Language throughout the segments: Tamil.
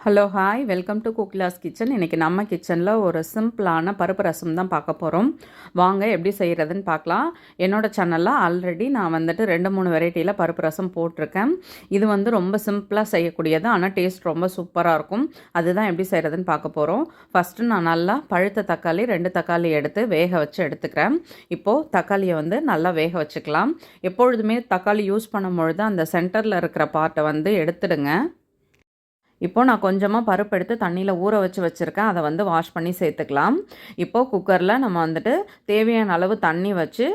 Hello hi welcome to Kokila's kitchen. இன்றைக்கி நம்ம கிச்சனில் ஒரு சிம்பிளான பருப்பு ரசம் தான் பார்க்க போகிறோம். வாங்க எப்படி செய்கிறதுன்னு பார்க்கலாம். என்னோடய சேனலில் ஆல்ரெடி நான் வந்துட்டு 2-3 வெரைட்டியில் பருப்பு ரசம் போட்டிருக்கேன். இது வந்து ரொம்ப சிம்பிளாக செய்யக்கூடியது, ஆனால் டேஸ்ட் ரொம்ப சூப்பராக இருக்கும். அதுதான் எப்படி செய்கிறதுன்னு பார்க்க போகிறோம். ஃபஸ்ட்டு நான் நல்லா பழுத்த தக்காளி 2 தக்காளி எடுத்து வேக வச்சு எடுத்துக்கிறேன். இப்போது தக்காளியை வந்து நல்லா வேக வச்சுக்கலாம். எப்பொழுதுமே தக்காளி யூஸ் பண்ணும்பொழுது அந்த சென்டரில் இருக்கிற பார்ட்டை வந்து எடுத்துடுங்க. இப்போது நான் கொஞ்சமாக பருப்பு எடுத்து தண்ணியில் ஊற வச்சு வச்சுருக்கேன். அதை வந்து வாஷ் பண்ணி சேர்த்துக்கலாம். இப்போது குக்கரில் நம்ம வந்துட்டு தேவையான அளவு தண்ணி வச்சு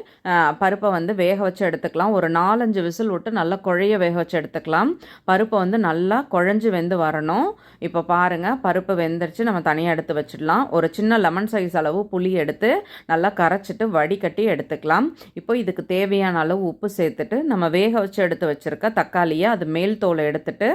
பருப்பை வந்து வேக வச்சு எடுத்துக்கலாம். ஒரு 4-5 விசில் விட்டு நல்லா குழைய வேக வச்சு எடுத்துக்கலாம். பருப்பை வந்து நல்லா குழஞ்சி வெந்து வரணும். இப்போ பாருங்கள், பருப்பு வெந்துருச்சு. நம்ம தனியாக எடுத்து வச்சிடலாம். ஒரு சின்ன லெமன் சைஸ் அளவு புளி எடுத்து நல்லா கரைச்சிட்டு வடிகட்டி எடுத்துக்கலாம். இப்போ இதுக்கு தேவையான அளவு உப்பு சேர்த்துட்டு நம்ம வேக வச்சு எடுத்து வச்சுருக்க தக்காளியை அது மேல் தோலை எடுத்துட்டு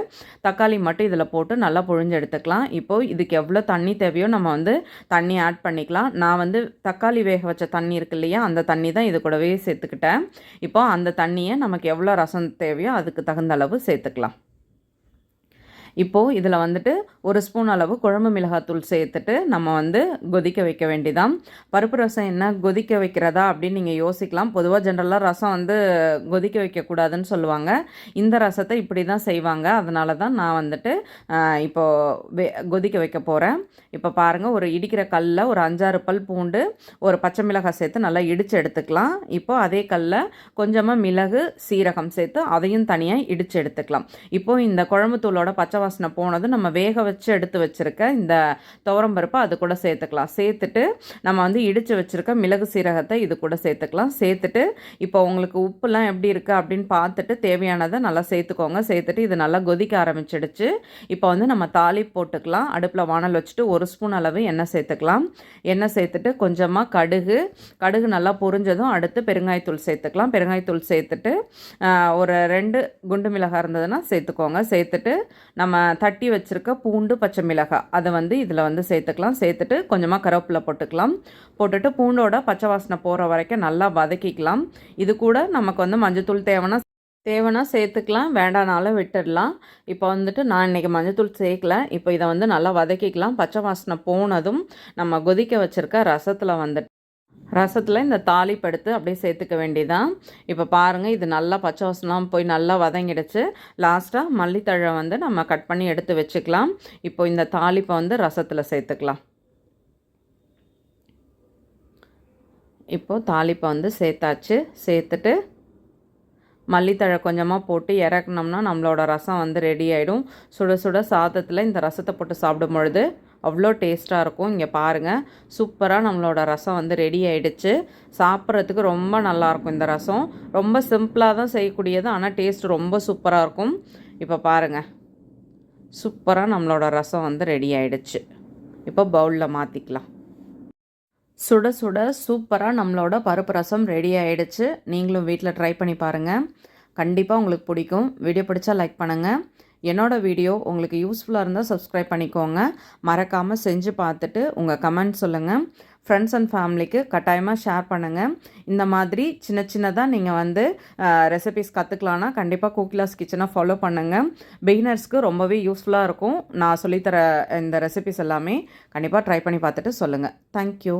தக்காளி மட்டும் இதில் போட்டு நல்லா புழிஞ்சு எடுத்துக்கலாம். இப்போது இதுக்கு எவ்வளோ தண்ணி தேவையோ நம்ம வந்து தண்ணி ஆட் பண்ணிக்கலாம். நான் வந்து தக்காளி வேக வச்ச தண்ணி இருக்கு இல்லையா, அந்த தண்ணி தான் இது கூடவே சேர்த்துக்கிட்டேன். இப்போ அந்த தண்ணியை நமக்கு எவ்வளோ ரசம் தேவையோ அதுக்கு தகுந்த அளவு சேர்த்துக்கலாம். இப்போது இதில் வந்துட்டு 1 ஸ்பூன் அளவு குழம்பு மிளகாத்தூள் சேர்த்துட்டு நம்ம வந்து கொதிக்க வைக்க வேண்டியதான். பருப்பு ரசம் என்ன கொதிக்க வைக்கிறதா அப்படின்னு நீங்கள் யோசிக்கலாம். பொதுவாக ஜென்ரலாக ரசம் வந்து கொதிக்க வைக்கக்கூடாதுன்னு சொல்லுவாங்க. இந்த ரசத்தை இப்படி தான் செய்வாங்க. அதனால தான் நான் வந்துட்டு இப்போது கொதிக்க வைக்க போகிறேன். இப்போ பாருங்கள், ஒரு இடிக்கிற கல்லில் ஒரு 5-6 பல் பூண்டு, ஒரு பச்சை மிளகாய் சேர்த்து நல்லா இடித்து எடுத்துக்கலாம். இப்போ அதே கல்லில் கொஞ்சமாக மிளகு சீரகம் சேர்த்து அதையும் தனியாக இடித்து எடுத்துக்கலாம். இப்போது இந்த குழம்பு தூளோட பச்சை வாசனை போனது நம்ம வேக வச்சு எடுத்து வச்சுருக்க இந்த துவரம் பருப்பு அது கூட சேர்த்துக்கலாம். சேர்த்துட்டு நம்ம வந்து இடித்து வச்சுருக்க மிளகு சீரகத்தை இது கூட சேர்த்துக்கலாம். சேர்த்துட்டு இப்போ உங்களுக்கு உப்புலாம் எப்படி இருக்குது அப்படின்னு பார்த்துட்டு தேவையானதை நல்லா சேர்த்துக்கோங்க. சேர்த்துட்டு இது நல்லா கொதிக்க ஆரம்பிச்சிடுச்சு. இப்போ வந்து நம்ம தாளிப்பு போட்டுக்கலாம். அடுப்பில் வானல் வச்சுட்டு 1 ஸ்பூன் அளவு எண்ணெய் சேர்த்துக்கலாம். எண்ணெய் சேர்த்துட்டு கொஞ்சமாக கடுகு நல்லா பொரிஞ்சதும் அடுத்து பெருங்காயத்தூள் சேர்த்துக்கலாம். பெருங்காயத்தூள் சேர்த்துட்டு ஒரு 2 குண்டு மிளகாய் இருந்ததுன்னா சேர்த்துக்கோங்க. சேர்த்துட்டு நம்ம தட்டி வச்சுருக்க பூண்டு பச்சை மிளகாய் அதை வந்து இதில் வந்து சேர்த்துக்கலாம். சேர்த்துட்டு கொஞ்சமாக கருவேப்பிலை போட்டுக்கலாம். போட்டுட்டு பூண்டோட பச்சை வாசனை போகிற வரைக்கும் நல்லா வதக்கிக்கலாம். இது கூட நமக்கு வந்து மஞ்சத்தூள் தேவைன்னா சேர்த்துக்கலாம், வேண்டானாலும் விட்டுடலாம். இப்போ வந்துட்டு நான் இன்றைக்கி மஞ்சத்தூள் சேர்க்கல. இப்போ இதை வந்து நல்லா வதக்கிக்கலாம். பச்சை வாசனை போனதும் நம்ம கொதிக்க வச்சுருக்க ரசத்தில் இந்த தாளிப்பு எடுத்து அப்படியே சேர்த்துக்க வேண்டியதான். இப்போ பாருங்கள், இது நல்லா பச்சை வாசனம் போய் நல்லா வதங்கிடுச்சு. லாஸ்ட்டாக மல்லித்தழை வந்து நம்ம கட் பண்ணி எடுத்து வச்சுக்கலாம். இப்போ இந்த தாளிப்பை வந்து ரசத்தில் சேர்த்துக்கலாம். இப்போது தாளிப்பை வந்து சேர்த்தாச்சு. சேர்த்துட்டு மல்லித்தழை கொஞ்சமாக போட்டு இறக்குனோம்னா நம்மளோட ரசம் வந்து ரெடி ஆகிடும். சுட சுட சாதத்தில் இந்த ரசத்தை போட்டு சாப்பிடும் பொழுது அவ்வளோ டேஸ்ட்டாக இருக்கும். இங்கே பாருங்கள், சூப்பராக நம்மளோட ரசம் வந்து ரெடி ஆகிடுச்சு. சாப்பிட்றதுக்கு ரொம்ப நல்லாயிருக்கும். இந்த ரசம் ரொம்ப சிம்பிளாக தான் செய்யக்கூடியது, ஆனால் டேஸ்ட் ரொம்ப சூப்பராக இருக்கும். இப்போ பாருங்கள், சூப்பராக நம்மளோட ரசம் வந்து ரெடி ஆகிடுச்சு. இப்போ பவுலில் மாற்றிக்கலாம். சுட சுட சூப்பராக நம்மளோட பருப்பு ரசம் ரெடி ஆகிடுச்சு. நீங்களும் வீட்டில் ட்ரை பண்ணி பாருங்கள். கண்டிப்பாக உங்களுக்கு பிடிக்கும். வீடியோ பிடிச்சா லைக் பண்ணுங்கள். என்னோடய வீடியோ உங்களுக்கு யூஸ்ஃபுல்லாக இருந்தால் சப்ஸ்கிரைப் பண்ணிக்கோங்க. மறக்காமல் செஞ்சு பார்த்துட்டு உங்கள் கமெண்ட் சொல்லுங்கள். ஃப்ரெண்ட்ஸ் அண்ட் ஃபேமிலிக்கு கட்டாயமாக ஷேர் பண்ணுங்கள். இந்த மாதிரி சின்னதாக நீங்கள் வந்து ரெசிபீஸ் கற்றுக்கலான்னா கண்டிப்பாக கோகிலாஸ் கிச்சனை ஃபாலோ பண்ணுங்கள். பிகினர்ஸ்க்கு ரொம்பவே யூஸ்ஃபுல்லாக இருக்கும். நான் சொல்லித்தர இந்த ரெசிபீஸ் எல்லாமே கண்டிப்பாக ட்ரை பண்ணி பார்த்துட்டு சொல்லுங்கள். தேங்க்யூ.